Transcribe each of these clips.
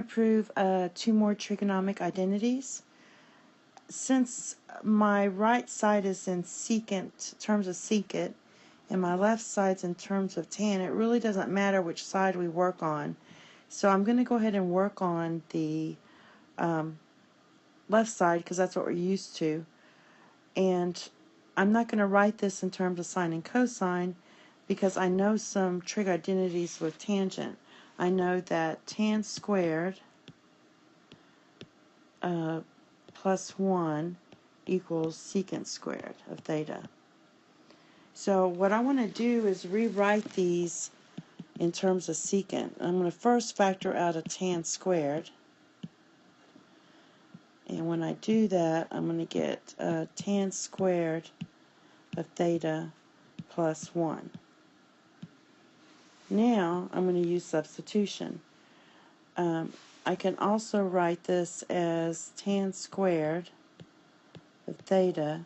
prove 2 more trigonomic identities. Since my right side is in terms of secant, and my left side's in terms of tan, it really doesn't matter which side we work on. So I'm going to go ahead and work on the left side because that's what we're used to. And I'm not going to write this in terms of sine and cosine because I know some trig identities with tangent. I know that tan squared plus 1 equals secant squared of theta. So what I want to do is rewrite these in terms of secant. I'm going to first factor out a tan squared. And when I do that, I'm going to get tan squared of theta plus 1. Now I'm going to use substitution. I can also write this as tan squared of theta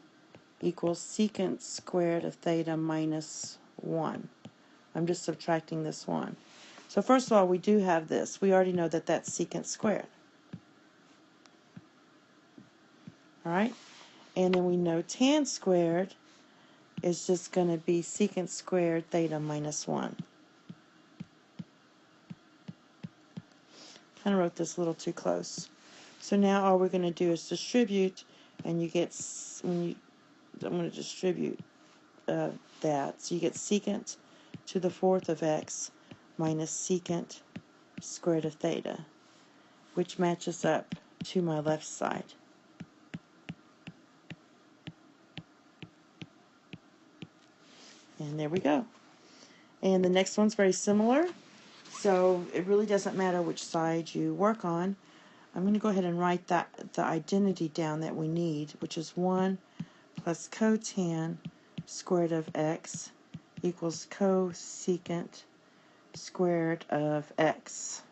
equals secant squared of theta minus 1. I'm just subtracting this 1. So first of all, we do have this. We already know that that's secant squared. Alright? And then we know tan squared is just going to be secant squared theta minus 1. Kind of wrote this a little too close. So now all we're going to do is distribute, and you get, I'm going to distribute that. So you get secant to the fourth of x minus secant squared of theta, which matches up to my left side. And there we go. And the next one's very similar. So it really doesn't matter which side you work on. I'm going to go ahead and write the identity down that we need, which is 1 plus cotan squared of x equals cosecant squared of x.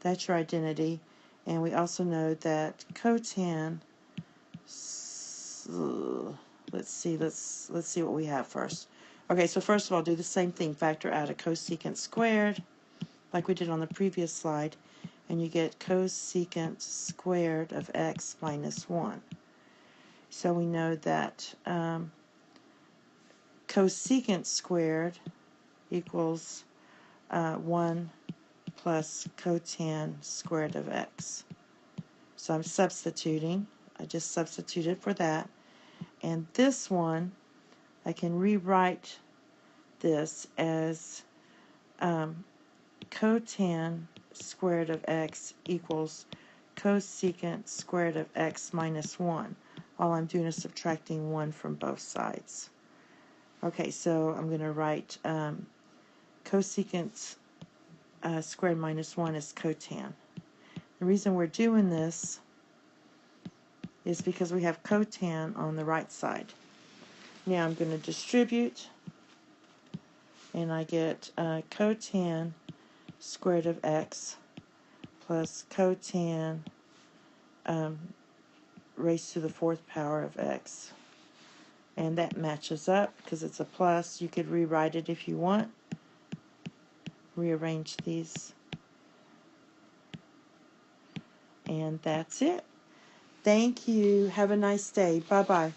That's your identity. And we also know that cotan, let's see what we have first. Okay, so first of all, do the same thing. Factor out a cosecant squared, like we did on the previous slide, and you get cosecant squared of x minus 1. So we know that cosecant squared equals 1 plus cotan squared of x. So I'm substituting. I just substituted for that. And this one, I can rewrite this as cotan squared of x equals cosecant squared of x minus 1. All I'm doing is subtracting 1 from both sides. Okay, so I'm going to write cosecant squared minus 1 is cotan. The reason we're doing this is because we have cotan on the right side. Now I'm going to distribute, and I get cotan squared of x plus cotan raised to the fourth power of x. And that matches up because it's a plus. You could rewrite it if you want. Rearrange these. And that's it. Thank you. Have a nice day. Bye-bye.